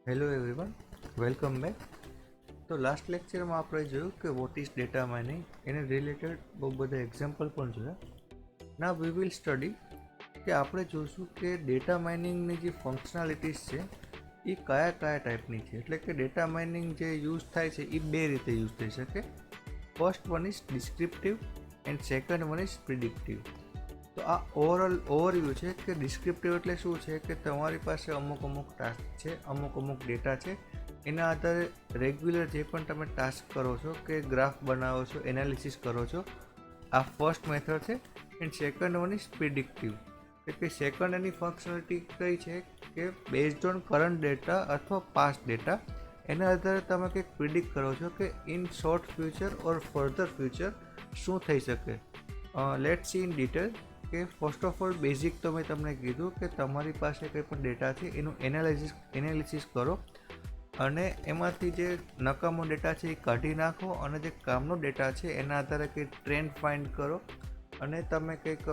Hello everyone, welcome back. તો last લેક્ચરમાં આપણે જોયું કે વોટ ઇઝ ડેટા માઇનિંગ, એને રિલેટેડ બહુ બધા એક્ઝામ્પલ પણ જોયા. ના વી વિલ સ્ટડી કે આપણે જોઈશું કે ડેટા માઇનિંગની જે ફંક્શનાલિટીઝ છે એ કયા કયા ટાઈપની છે. એટલે કે ડેટા માઇનિંગ જે યુઝ થાય છે એ બે રીતે યુઝ થઈ શકે. First one is descriptive and second one is predictive. તો આ ઓવરવ્યૂ છે કે ડિસ્ક્રિપ્ટિવ એટલે શું છે કે તમારી પાસે અમુક ટાસ્ક છે, અમુક ડેટા છે, એના આધારે રેગ્યુલર જે પણ તમે ટાસ્ક કરો છો કે ગ્રાફ બનાવો છો, એનાલિસિસ કરો છો, આ ફર્સ્ટ મેથડ છે. And second one is predictive. એટલે સેકન્ડ એની ફંક્શનાલિટી કઈ છે કે બેઝડ ઓન કરંટ ડેટા અથવા પાસ્ટ ડેટા એના આધારે તમે કંઈક પ્રિડિક્ટ કરો છો કે in short future or further future શું થઈ શકે. લેટ્સ સી ઇન ડિટેલ કે ફર્સ્ટ ઓફ ઓલ બેઝિક તો મેં તમને કીધું કે તમારી પાસે કંઈ પણ ડેટા છે એનું એનાલિસિસ કરો અને એમાંથી જે નકામો ડેટા છે એ કાઢી નાખો અને જે કામનો ડેટા છે એના આધારે કંઈક ટ્રેન્ડ ફાઇન્ડ કરો અને તમે કંઈક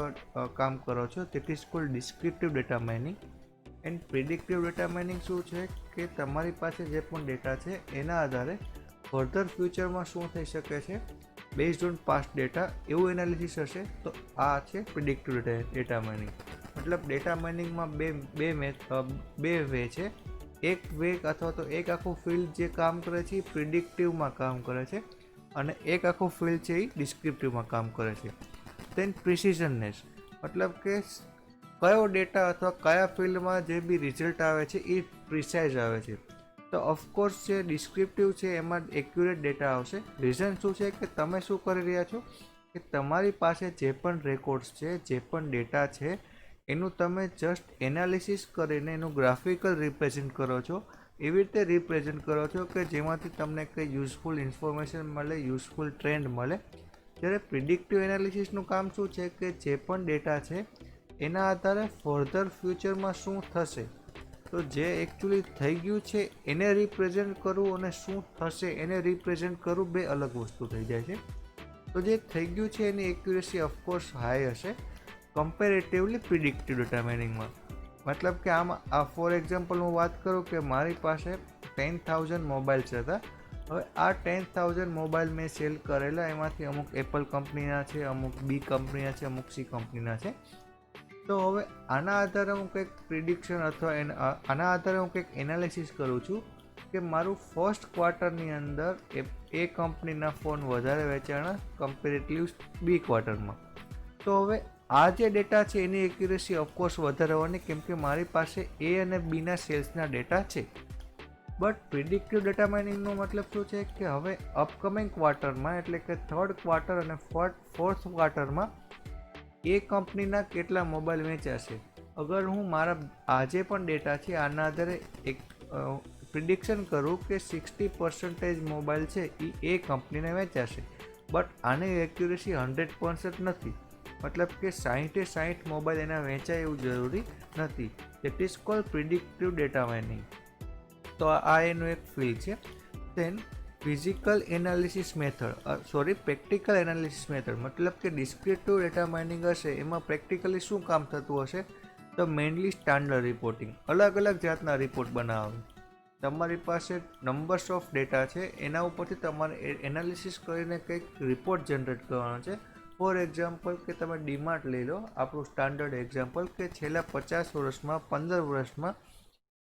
કામ કરો છો. That is called descriptive data mining. And predictive data mining શું છે કે તમારી પાસે જે પણ ડેટા છે એના આધારે ફર્ધર ફ્યુચરમાં શું થઈ શકે છે બેઝડ ઓન પાસ્ટ ડેટા એવું એનાલિસિસ હશે. તો આ છે પ્રિડિક્ટિવ ડેટા માઇનિંગ. મતલબ ડેટા માઇનિંગમાં બે વે છે. એક વે અથવા તો એક આખું ફિલ્ડ જે કામ કરે છે એ પ્રિડિક્ટિવમાં કામ કરે છે અને એક આખું ફિલ્ડ છે એ ડિસ્ક્રિપ્ટિવમાં કામ કરે છે. દેન પ્રિસિઝનનેસ, મતલબ કે કયો ડેટા અથવા કયા ફિલ્ડમાં જે બી રિઝલ્ટ આવે છે એ પ્રિસાઇઝ આવે છે. તો ઓફકોર્સ જે ડિસ્ક્રિપ્ટિવ છે એમાં એક્યુરેટ ડેટા આવશે. રીઝન શું છે કે તમે શું કરી રહ્યા છો કે તમારી પાસે જે પણ રેકોર્ડ્સ છે, જે પણ ડેટા છે એનું તમે જસ્ટ એનાલિસિસ કરીને એનું ગ્રાફિકલ રિપ્રેઝન્ટ કરો છો. એવી રીતે રિપ્રેઝન્ટ કરો છો કે જેમાંથી તમને કંઈ યુઝફુલ ઇન્ફોર્મેશન મળે, યુઝફુલ ટ્રેન્ડ મળે. જ્યારે પ્રિડિક્ટિવ એનાલિસિસનું કામ શું છે કે જે પણ ડેટા છે એના આધારે ફર્ધર ફ્યુચરમાં શું થશે, તો જે એકચ્યુઅલી થઈ ગયું છે એને રિપ્રેઝન્ટ કરવું અને શું થશે એને રિપ્રેઝન્ટ કરવું બે અલગ વસ્તુ થઈ જાય છે. તો જે થઈ ગયું છે એની એક્યુરેસી ઓફકોર્સ હાઈ હશે કમ્પેરેટિવલી પ્રિડિક્ટિવ ડેટા માઇનિંગમાં. મતલબ કે આ ફોર એક્ઝામ્પલ હું વાત કરું કે મારી પાસે 10,000 મોબાઈલ્સ હતા. હવે આ 10,000 મોબાઈલ મેં સેલ કરેલા, એમાંથી અમુક એપલ કંપનીના છે, અમુક બી કંપનીના છે, અમુક સી કંપનીના છે. તો હવે આના આધારે હું કંઈક પ્રિડિક્શન અથવા આના આધારે હું કંઈક એનાલિસિસ કરું છું કે મારું ફર્સ્ટ ક્વાર્ટરની અંદર એ કંપનીના ફોન વધારે વેચાણા કમ્પેરેટિવ બી ક્વાર્ટરમાં. તો હવે આ જે ડેટા છે એની એક્યુરેસી ઓફકોર્સ વધારે હોવાની, કેમ કે મારી પાસે એ અને બીના સેલ્સના ડેટા છે. બટ પ્રિડિક્ટિવ ડેટા માઇનિંગનો મતલબ શું છે કે હવે અપકમિંગ ક્વાર્ટરમાં એટલે કે થર્ડ ક્વાર્ટર અને ફોર્થ ક્વાર્ટરમાં એ કંપનીના કેટલા મોબાઈલ વેચાશે. અગર હું મારા આજે પણ ડેટા છે આના આધારે એક પ્રિડિક્શન કરું કે 60% મોબાઈલ છે એ કંપનીને વેચાશે, બટ આની એક્યુરેસી 100% નથી. મતલબ કે 60 મોબાઈલ એના વેચાય એવું જરૂરી નથી. It is called predictive data mining. તો આ એનું એક ફિલ્ડ છે. Then physical analysis method practical analysis method, મતલબ કે ડિસ્ક્રિપ્ટિવ ડેટા માઇનિંગ હશે એમાં પ્રેક્ટિકલી શું કામ થતું હશે તો મેઇનલી સ્ટાન્ડર્ડ રિપોર્ટિંગ, અલગ જાતના રિપોર્ટ બનાવે. તમારી પાસે નંબર્સ ઓફ ડેટા છે એના ઉપરથી તમારે એનાલિસિસ કરીને કંઈક રિપોર્ટ જનરેટ કરવાનો છે. ફોર એક્ઝામ્પલ કે તમે ડીમાર્ટ લઈ લો, આપણું સ્ટાન્ડર્ડ એક્ઝામ્પલ, કે છેલ્લા 50 વર્ષમાં 15 વર્ષમાં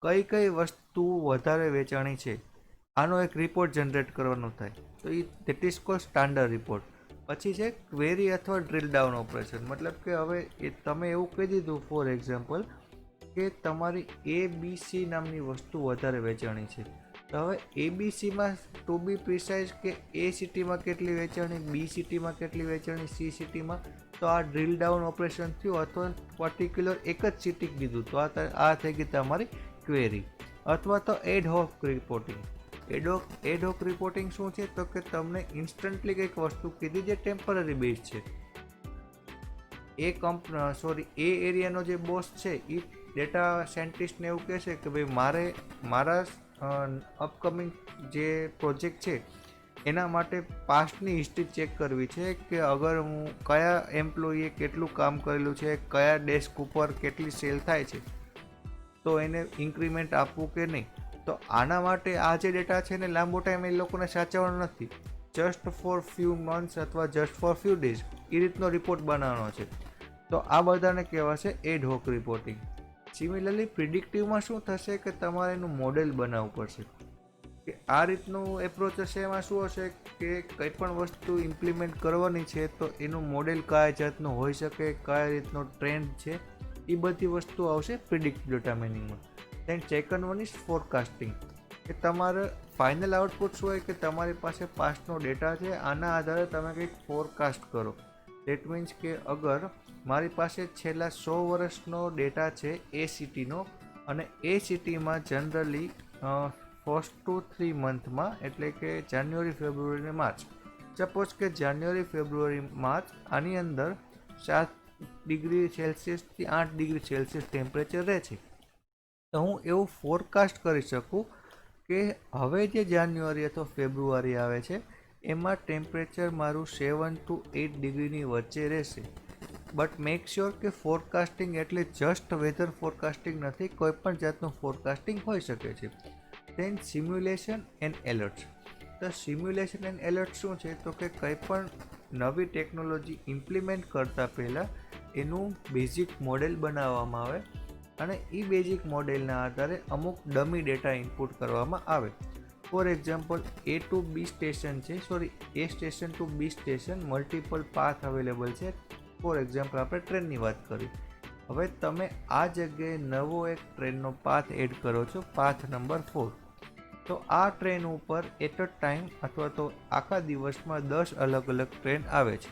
કઈ વસ્તુ વધારે વેચાણી છે આનો એક રિપોર્ટ જનરેટ કરવાનો થાય. તો that is called standard report. પછી છે ક્વેરી અથવા ડ્રીલ ડાઉન ઓપરેશન, મતલબ કે હવે તમે એવું કહી દીધું ફોર એક્ઝામ્પલ કે તમારી ABC નામની વસ્તુ વધારે વેચાણી છે. તો હવે ABCમાં ટુ બી પ્રિસાઇઝ કે A સિટીમાં કેટલી વેચાણી, B સિટીમાં કેટલી વેચાણી, C સિટીમાં, તો આ ડ્રીલ ડાઉન ઓપરેશન થયું અથવા પર્ટિક્યુલર એક જ સિટી કીધું તો આ થઈ ગઈ તમારી ક્વેરી. અથવા તો એડહોક રિપોર્ટિંગ. એડહોક રિપોર્ટિંગ શું છે તો કે તમને ઇન્સ્ટન્ટલી કંઈક વસ્તુ કીધી જે ટેમ્પરરી બેઝ છે. એ એરિયાનો જે બોસ છે એ ડેટા સાયન્ટિસ્ટને એવું કહેશે કે ભાઈ મારા અપકમિંગ જે પ્રોજેક્ટ છે એના માટે પાસ્ટની હિસ્ટ્રી ચેક કરવી છે કે અગર હું કયા એમ્પ્લોયીએ કેટલું કામ કરેલું છે, કયા ડેસ્ક ઉપર કેટલી સેલ થાય છે, તો એને ઇન્ક્રીમેન્ટ આપવું કે નહીં. તો આના માટે આ જે ડેટા છે ને લાંબો ટાઈમ એ લોકોને સાચવવાનો નથી, જસ્ટ ફોર ફ્યુ મંથ્સ અથવા જસ્ટ ફોર ફ્યુ ડેઝ એ રીતનો રિપોર્ટ બનાવવાનો છે. તો આ બધાને કહેવાશે એડ હોક રિપોર્ટિંગ. સિમિલરલી પ્રિડિક્ટિવમાં શું થશે કે તમારે એનું મોડેલ બનાવવું પડશે કે આ રીતનું એપ્રોચ હશે. એમાં શું હશે કે કંઈ પણ વસ્તુ ઇમ્પ્લિમેન્ટ કરવાની છે તો એનું મોડેલ કયા જાતનું હોઈ શકે, કયા રીતનો ટ્રેન્ડ છે, એ બધી વસ્તુ આવશે પ્રિડિક્ટિવ ડેટા માઇનિંગમાં. Then second one is forecasting, કે તમારે ફાઇનલ આઉટપુટ શું હોય કે તમારી પાસે પાસ્ટનો ડેટા છે, આના આધારે તમે કંઈક ફોરકાસ્ટ કરો. દેટ મીન્સ કે અગર મારી પાસે છેલ્લા 100 વર્ષનો ડેટા છે એ સિટીનો, અને એ સિટીમાં જનરલી ફર્સ્ટ ટુ 3 મંથમાં, એટલે કે જાન્યુઆરી, ફેબ્રુઆરી અને માર્ચ, સપોઝ કે જાન્યુઆરી, ફેબ્રુઆરી, માર્ચ આની અંદર 7°C થી 8°C ટેમ્પરેચર રહે છે. તો હું એવું ફોરકાસ્ટ કરી શકું કે હવે જે જાન્યુઆરી અથવા ફેબ્રુઆરી આવે છે એમાં ટેમ્પરેચર મારું 7 to 8 ડિગ્રીની વચ્ચે રહેશે. બટ મેક શ્યોર કે ફોરકાસ્ટિંગ એટલે જસ્ટ વેધર ફોરકાસ્ટિંગ નથી, કોઈ પણ જાતનું ફોરકાસ્ટિંગ હોઈ શકે છે. દેન સિમ્યુલેશન એન્ડ એલર્ટ્સ. તો સિમ્યુલેશન એન્ડ એલર્ટ શું છે તો કે કંઈ પણ નવી ટેકનોલોજી ઇમ્પ્લિમેન્ટ કરતાં પહેલાં એનું બેઝિક મોડેલ બનાવવામાં આવે, અને એ બેઝિક મોડેલના આધારે અમુક ડમી ડેટા ઇનપુટ કરવામાં આવે. For example A to B station છે, A station to B station multiple path available છે. ફોર એક્ઝામ્પલ આપણે ટ્રેનની વાત કરી, હવે તમે આ જગ્યાએ નવો એક ટ્રેનનો પાથ એડ કરો છો, પાથ નંબર 4. તો આ ટ્રેન ઉપર એટ અ ટાઈમ અથવા તો આખા દિવસમાં 10 અલગ અલગ ટ્રેન આવે છે.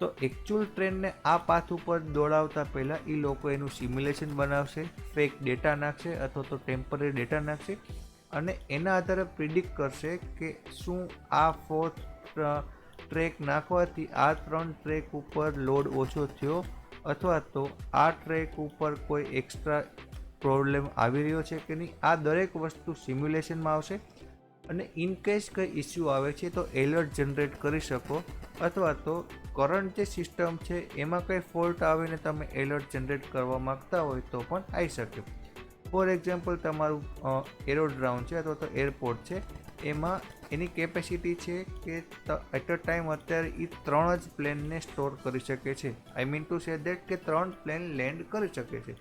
તો એકચ્યુઅલ ટ્રેનને આ પાથ ઉપર દોડાવતા પહેલાં એ લોકો એનું સિમ્યુલેશન બનાવશે, ફેક ડેટા નાખશે અથવા તો ટેમ્પરરી ડેટા નાખશે, અને એના આધારે પ્રિડિક્ટ કરશે કે શું આ 4th ટ્રેક નાખવાથી આ 3 ટ્રેક ઉપર લોડ ઓછો થયો, અથવા તો આ ટ્રેક ઉપર કોઈ એક્સ્ટ્રા પ્રોબ્લેમ આવી રહ્યો છે કે નહીં. આ દરેક વસ્તુ સિમ્યુલેશનમાં આવશે, અને ઇન કેસ કંઈ ઇસ્યુ આવે છે તો એલર્ટ જનરેટ કરી શકો, અથવા તો કરંટ જે સિસ્ટમ છે એમાં કંઈ ફોલ્ટ આવીને તમે એલર્ટ જનરેટ કરવા માગતા હોય તો પણ આવી શકે. ફોર એક્ઝામ્પલ તમારું એરોડ્રાઉન છે અથવા તો એરપોર્ટ છે, એમાં એની કેપેસિટી છે કે એટ અ ટાઈમ અત્યારે એ 3 જ પ્લેનને સ્ટોર કરી શકે છે. I mean to say that કે 3 પ્લેન લેન્ડ કરી શકે છે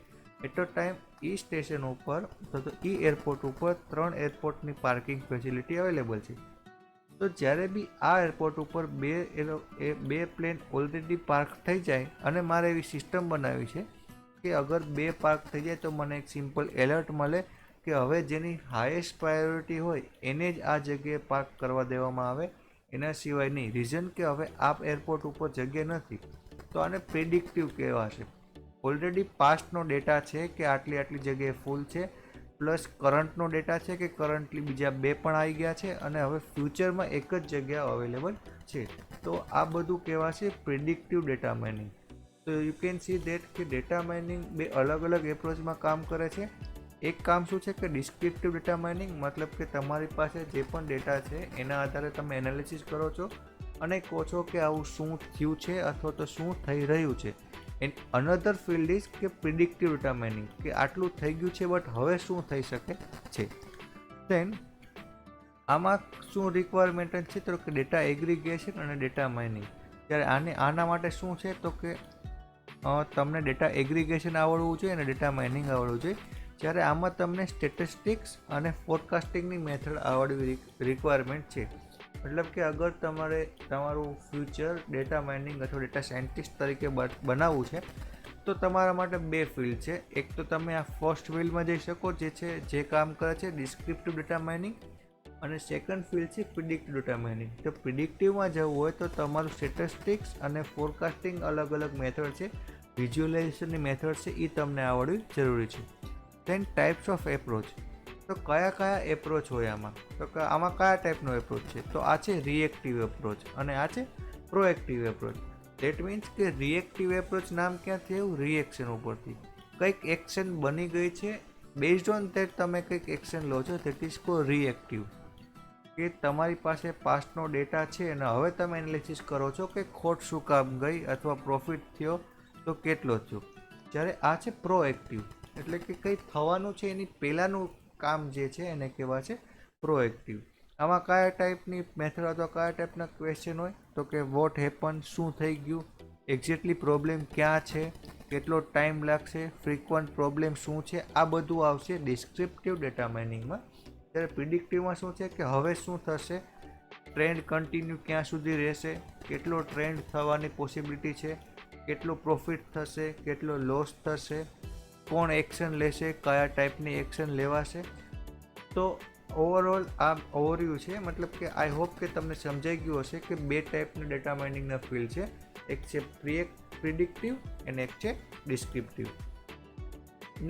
એટ અ ટાઈમ. એ સ્ટેશન ઉપર અથવા તો એ એરપોર્ટ ઉપર 3 એરપોર્ટની પાર્કિંગ ફેસિલિટી અવેલેબલ છે. તો જ્યારે બી આ એરપોર્ટ ઉપર બે પ્લેન ઓલરેડી પાર્ક થઈ જાય, અને મારે એવી સિસ્ટમ બનાવી છે કે અગર 2 પાર્ક થઈ જાય તો મને એક સિમ્પલ એલર્ટ મળે કે હવે જેની હાઈએસ્ટ પ્રાયોરિટી હોય એને જ આ જગ્યાએ પાર્ક કરવા દેવામાં આવે, એના સિવાય નહીં. રીઝન કે હવે આ એરપોર્ટ ઉપર જગ્યા નથી. તો આને પ્રિડિક્ટિવ કહેવાશે. ઓલરેડી પાસ્ટનો ડેટા છે કે આટલી જગ્યાએ ફૂલ છે, પ્લસ કરંટનો ડેટા છે કે કરંટલી બીજા 2 પણ આવી ગયા છે, અને હવે ફ્યુચરમાં એક જ જગ્યા અવેલેબલ છે. તો આ બધું કહેવાશે પ્રિડિક્ટિવ ડેટા માઇનિંગ. તો યુ કેન સી દેટ કે ડેટા માઇનિંગ 2 અલગ અલગ એપ્રોચમાં કામ કરે છે. એક કામ શું છે કે ડિસ્ક્રિપ્ટિવ ડેટા માઇનિંગ, મતલબ કે તમારી પાસે જે પણ ડેટા છે એના આધારે તમે એનાલિસિસ કરો છો અને કહો છો કે આવું શું થયું છે અથવા તો શું થઈ રહ્યું છે. એન્ડ અનધર ફિલ્ડ ઇઝ કે પ્રિડિક્ટિવ ડેટા માઇનિંગ, કે આટલું થઈ ગયું છે બટ હવે શું થઈ શકે છે. દેન આમાં શું રિક્વાયરમેન્ટ છે તો કે ડેટા એગ્રીગેશન અને ડેટા માઇનિંગ. ત્યારે આના માટે શું છે તો કે તમને ડેટા એગ્રીગેશન આવડવું જોઈએ અને ડેટા માઇનિંગ આવડવું જોઈએ. જ્યારે આમાં તમને સ્ટેટિસ્ટિક્સ અને ફોરકાસ્ટિંગની મેથડ આવડવી રિક્વાયરમેન્ટ છે. મતલબ કે અગર તમારે તમારું ફ્યુચર ડેટા માઇનિંગ અથવા ડેટા સાયન્ટિસ્ટ તરીકે બનાવવું છે તો તમારા માટે 2 ફિલ્ડ છે. એક તો તમે આ ફર્સ્ટ ફિલ્ડમાં જઈ શકો, જે કામ કરે છે ડિસ્ક્રિપ્ટિવ ડેટા માઇનિંગ, અને સેકન્ડ ફિલ્ડ છે પ્રિડિક્ટિવ ડેટા માઇનિંગ. તો પ્રિડિક્ટિવમાં જવું હોય તો તમારું સ્ટેટિસ્ટિક્સ અને ફોરકાસ્ટિંગ અલગ અલગ મેથડ છે, વિઝ્યુઅલાઇઝેશનની મેથડ છે, એ તમને આવડવી જરૂરી છે. દેન ટાઈપ્સ ઓફ એપ્રોચ. તો કયા એપ્રોચ હોય આમાં, તો આમાં કયા ટાઈપનો એપ્રોચ છે, તો આ છે રિએક્ટિવ એપ્રોચ અને આ છે પ્રોએક્ટિવ એપ્રોચ. દેટ મીન્સ કે રિએક્ટિવ એપ્રોચ નામ ક્યાંથી આવ્યું, રિએક્શન ઉપરથી. કંઈક એક્શન બની ગઈ છે, બેઝડ ઓન ધેટ તમે કંઈક એક્શન લો છો, ધેટ ઇઝ કો રિએક્ટિવ. કે તમારી પાસે પાસ્ટનો ડેટા છે અને હવે તમે એનાલિસિસ કરો છો કે ખોટ શું કામ ગઈ અથવા પ્રોફિટ થયો તો કેટલો થયો. જ્યારે આ છે પ્રોએક્ટિવ, એટલે કે કંઈ થવાનું છે એની પહેલાંનું કામ જે છે એને કહેવાય છે પ્રોએક્ટિવ. આમાં કયા ટાઈપની મેથડ અથવા કયા ટાઈપના ક્વેશ્ચન હોય તો કે વોટ હેપન, શું થઈ ગયું, એક્ઝેક્ટલી પ્રોબ્લેમ ક્યાં છે, કેટલો ટાઈમ લાગશે, ફ્રીક્વન્ટ પ્રોબ્લેમ શું છે, આ બધું આવશે ડિસ્ક્રિપ્ટિવ ડેટા માઇનિંગમાં. ત્યારે પ્રિડિક્ટિવમાં શું છે કે હવે શું થશે, ટ્રેન્ડ કન્ટિન્યુ ક્યાં સુધી રહેશે, કેટલો ટ્રેન્ડ થવાની પોસિબિલિટી છે, કેટલો પ્રોફિટ થશે, કેટલો લોસ થશે, કોણ એક્શન લેશે, કયા ટાઈપની એક્શન લેવાશે. તો ઓવરઓલ આ ઓવરવ્યૂ છે, મતલબ કે આઈ હોપ કે તમને સમજાઈ ગયું હશે કે બે ટાઈપના ડેટા માઇનિંગના ફિલ્ડ છે, એક છે પ્રિડિક્ટિવ અને એક છે ડિસ્ક્રિપ્ટિવ.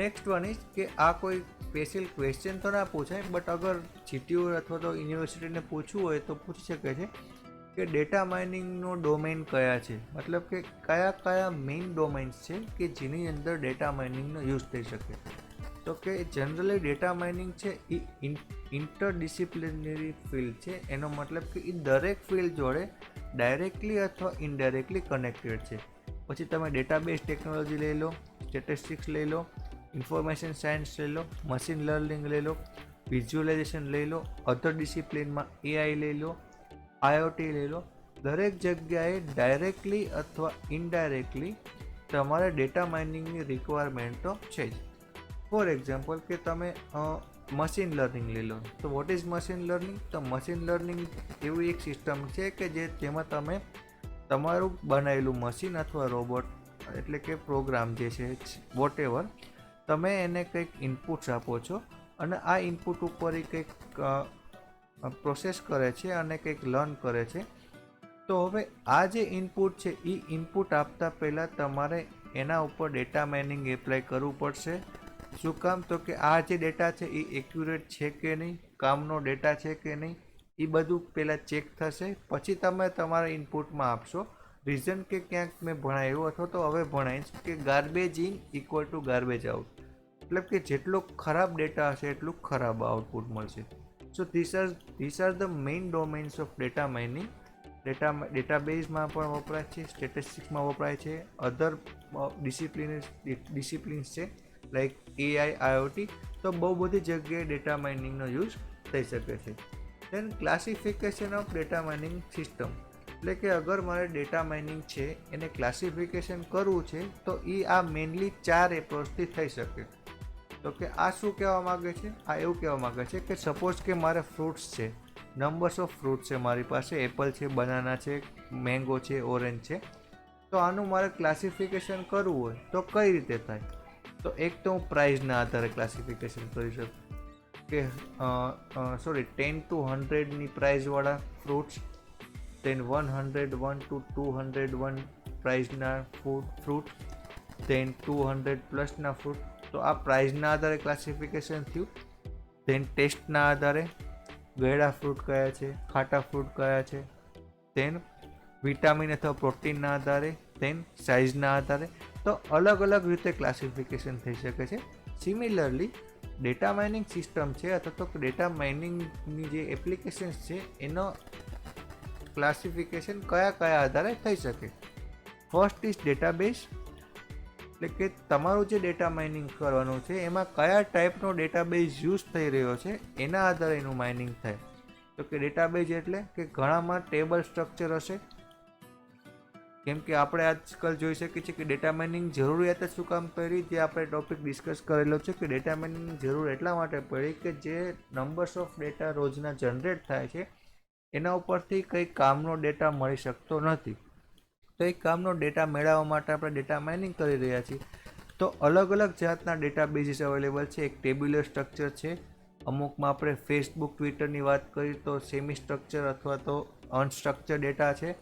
નેક્સ્ટ વન ઇઝ કે આ કોઈ સ્પેશિયલ ક્વેશ્ચન તો ના પૂછાય, બટ અગર જીટીયુ અથવા તો યુનિવર્સિટીને પૂછવું હોય તો પૂછી શકે છે કે ડેટા માઇનિંગનો ડોમેન કયા છે, મતલબ કે કયા કયા મેઇન ડોમેન્સ છે કે જેની અંદર ડેટા માઇનિંગનો યુઝ થઈ શકે. તો કે જનરલી ડેટા માઇનિંગ છે એ ઇન્ટરડિસિપ્લિનરી ફિલ્ડ છે, એનો મતલબ કે એ દરેક ફિલ્ડ જોડે ડાયરેક્ટલી અથવા ઇનડાયરેક્ટલી કનેક્ટેડ છે. પછી તમે ડેટાબેઝ ટેકનોલોજી લઈ લો, સ્ટેટિસ્ટિક્સ લઈ લો, ઇન્ફોર્મેશન સાયન્સ લઈ લો, મશીન લર્નિંગ લઈ લો, વિઝ્યુઅલાઇઝેશન લઈ લો, અધર ડિસિપ્લિનમાં એઆઈ લઈ લો, આઈઓટી લઈ લો. દરેક જગ્યાએ ડાયરેક્ટલી અથવા ઇનડાયરેક્ટલી તમારે ડેટા માઇનિંગની રિક્વાયરમેન્ટ તો છે જ. ફોર એક્ઝામ્પલ કે તમે મશીન લર્નિંગ લઈ લો, તો વોટ ઇઝ મશીન લર્નિંગ? તો મશીન લર્નિંગ એવી એક સિસ્ટમ છે કે જેમાં તમે તમારું બનાવેલું મશીન અથવા રોબોટ એટલે કે પ્રોગ્રામ જે છે વોટ એવર, તમે એને કંઈક ઇનપુટ્સ આપો છો અને આ ઇનપુટ ઉપર એ કંઈક પ્રોસેસ કરે છે અને કંઈક લર્ન કરે છે. તો હવે આ જે ઇનપુટ છે એ ઇનપુટ આપતા પહેલાં તમારે એના ઉપર ડેટા માઇનિંગ એપ્લાય કરવું પડશે. શું કામ? તો કે આ જે ડેટા છે એ એક્યુરેટ છે કે નહીં, કામનો ડેટા છે કે નહીં, એ બધું પહેલાં ચેક થશે. પછી તમે તમારા ઇનપુટમાં આપશો. રીઝન કે ક્યાંક મેં ભણાવ્યું અથવા તો હવે ભણાવીશ કે garbage in equal to garbage out, મતલબ કે જેટલો ખરાબ ડેટા હશે એટલું ખરાબ આઉટપુટ મળશે. So this are the main domains of data mining. ડેટાબેઝમાં પણ વપરાય છે, સ્ટેટિસ્ટિક્સમાં વપરાય છે, અધર ડિસિપ્લિન્સ છે લાઈક એઆઈ, આઈઓટી. તો બહુ બધી જગ્યાએ ડેટા માઇનિંગનો યુઝ થઈ શકે છે. Then classification of data mining system, એટલે કે અગર મારે ડેટા માઇનિંગ છે એને ક્લાસિફિકેશન કરવું છે તો એ આ મેઇનલી 4 એપ્રોચથી થઈ શકે. તો કે આ શું કહેવા માગે છે? આ એવું કહેવા માગે છે કે સપોઝ કે મારે ફ્રૂટ્સ છે, નંબર્સ ઓફ ફ્રૂટ છે મારી પાસે, એપલ છે, બનાના છે, મેંગો છે, ઓરેન્જ છે. તો આનું મારે ક્લાસિફિકેશન કરવું હોય તો કઈ રીતે થાય? તો એક તો હું પ્રાઇઝના આધારે ક્લાસિફિકેશન કરી શકું કે 10 to 100ની પ્રાઇઝવાળા ફ્રૂટ્સ, then 101 to 201 પ્રાઇઝના ફ્રૂટ, then 200 પ્લસના ફ્રૂટ. તો આ પ્રાઇઝના આધારે ક્લાસિફિકેશન થયું. then ટેસ્ટના આધારે ગળ્યા ફ્રૂટ કયા છે, ખાટા ફ્રૂટ કયા છે, then વિટામિન અથવા પ્રોટીનના આધારે, then સાઇઝના આધારે. તો અલગ અલગ રીતે ક્લાસિફિકેશન થઈ શકે છે. સિમિલરલી ડેટા માઇનિંગ સિસ્ટમ છે અથવા તો ડેટા માઇનિંગની જે એપ્લિકેશન્સ છે એનો ક્લાસિફિકેશન કયા કયા આધારે થઈ શકે. ફર્સ્ટ ઇઝ ડેટાબેઝ, એટલે કે તમારું જે ડેટા માઇનિંગ કરવાનું છે એમાં કયા ટાઈપનો ડેટાબેઝ યુઝ થઈ રહ્યો છે એના આધારે એનું માઇનિંગ થાય. તો કે ડેટાબેઝ એટલે કે ઘણામાં ટેબલ સ્ટ્રક્ચર હશે, કેમ કે આપણે આજકાલ જોઈ શકીએ છીએ કે ડેટા માઇનિંગ જરૂરિયાત જ શું કામ પડી, જે આપણે ટોપિક ડિસ્કસ કરેલો છે કે ડેટા માઇનિંગની જરૂર એટલા માટે પડી કે જે નંબર્સ ઓફ ડેટા રોજના જનરેટ થાય છે એના ઉપરથી કંઈ કામનો ડેટા મળી શકતો નથી. તો એ કામનો ડેટા મેળવવા માટે આપણે ડેટા માઇનિંગ કરી રહ્યા છીએ. તો અલગ અલગ જાતના ડેટાબેઝીસ અવેલેબલ છે. એક ટેબ્યુલર સ્ટ્રક્ચર છે, અમુકમાં આપણે ફેસબુક, ટ્વિટરની વાત કરીએ તો સેમી સ્ટ્રક્ચર અથવા તો અનસ્ટ્રક્ચર ડેટા છે,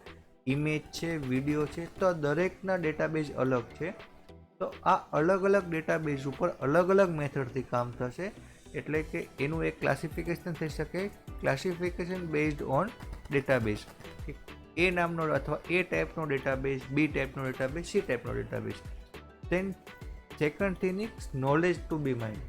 ઇમેજ છે, વિડીયો છે. તો દરેકના ડેટાબેઝ અલગ છે. તો આ અલગ અલગ ડેટાબેઝ ઉપર અલગ અલગ મેથડથી કામ થશે, એટલે કે એનું એક ક્લાસિફિકેશન થઈ શકે, classification based on database. A નામનો અથવા એ ટાઈપનો ડેટાબેઝ, બી ટાઈપનો ડેટાબેઝ, સી ટાઈપનો database. Then second thing is knowledge to be mined,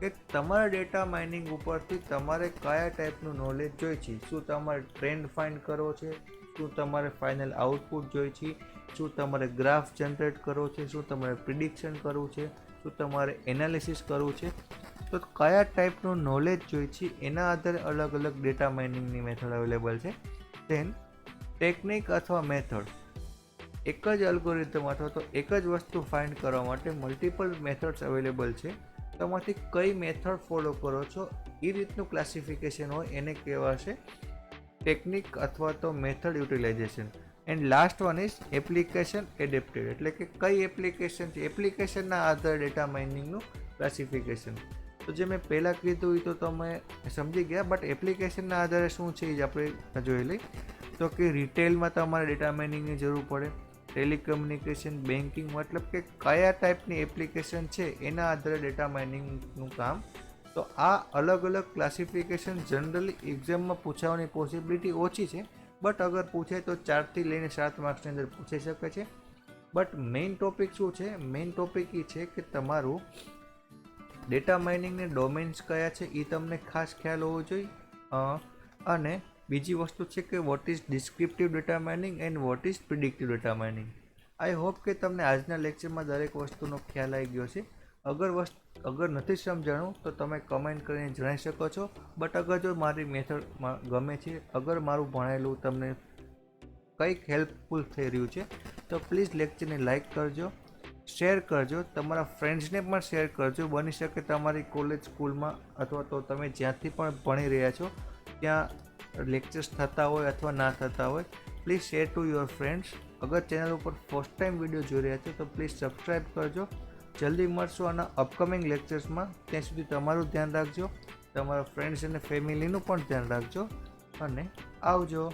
કે તમારા ડેટા માઇનિંગ ઉપરથી તમારે કયા ટાઈપનું નોલેજ જોઈએ છે. શું તમારે ટ્રેન્ડ ફાઇન્ડ કરવો છે, શું તમારે ફાઇનલ આઉટપુટ જોઈએ છે, શું તમારે ગ્રાફ જનરેટ કરવો છે, શું તમારે પ્રિડિક્શન કરવું છે, શું તમારે એનાલિસિસ કરવું છે. તો કયા ટાઈપનું નોલેજ જોઈએ છે એના આધારે અલગ અલગ ડેટા માઇનિંગની મેથડ અવેલેબલ છે. ધેન ટેકનિક અથવા મેથડ, એક જ અલ્ગોરિધમ અથવા તો એક જ વસ્તુ ફાઇન્ડ કરવા માટે મલ્ટિપલ મેથડ્સ અવેલેબલ છે. તમારાથી કઈ મેથડ ફોલો કરો છો એ રીતનું ક્લાસિફિકેશન હોય એને કહેવાશે ટેકનિક અથવા તો method utilisation. And last one is application adapted, એટલે કે કઈ એપ્લિકેશન છે, એપ્લિકેશનના આધારે ડેટા માઇનિંગનું ક્લાસિફિકેશન. તો જે મેં પહેલાં કીધું એ તો તમે સમજી ગયા, બટ એપ્લિકેશનના આધારે શું છે એ જ આપણે જોઈ લઈ. તો કે રિટેલમાં તમારે ડેટા માઇનિંગની જરૂર પડે, ટેલિકમ્યુનિકેશન, બેન્કિંગ, મતલબ કે કયા ટાઈપની એપ્લિકેશન છે એના આધારે ડેટા માઇનિંગનું કામ. તો આ અલગ અલગ ક્લાસિફિકેશન જનરલી એક્ઝામમાં પૂછાવાની પોસિબિલિટી ઓછી છે, બટ અગર પૂછે તો 4થી લઈને 7 માર્ક્સની અંદર પૂછાઈ શકે છે. બટ મેઇન ટોપિક શું છે? મેઇન ટોપિક એ છે કે તમારું ડેટા માઇનિંગને ડોમેન્સ કયા છે એ તમને ખાસ ખ્યાલ હોવો જોઈએ. અને બીજી વસ્તુ છે કે what is descriptive data mining and what is predictive data mining. I hope કે તમને આજના લેક્ચરમાં દરેક વસ્તુનો ખ્યાલ આવી ગયો છે. અગર નથી સમજાણું તો તમે કમેન્ટ કરીને જણાવી શકો છો. બટ અગર જો મારી મેથડ ગમે છે, અગર મારું ભણેલું તમને કંઈક હેલ્પફુલ થઈ રહ્યું છે તો પ્લીઝ લેક્ચરને લાઇક કરજો, શેર કરજો, તમારા ફ્રેન્ડ્સને પણ શેર કરજો. બની શકે તમારી કોલેજ, સ્કૂલમાં અથવા તો તમે જ્યાંથી પણ ભણી રહ્યા છો ત્યાં લેક્ચર્સ થતા હોય અથવા ના થતા હોય, please share to your friends. અગર ચેનલ ઉપર ફર્સ્ટ ટાઈમ વિડીયો જોઈ રહ્યા છો તો પ્લીઝ સબસ્ક્રાઈબ કરજો. જલ્દી મળશું આના અપકમિંગ લેક્ચર્સમાં. ત્યાં સુધી તમારું ધ્યાન રાખજો, તમારા ફ્રેન્ડ્સ અને ફેમિલીનું પણ ધ્યાન રાખજો અને આવજો.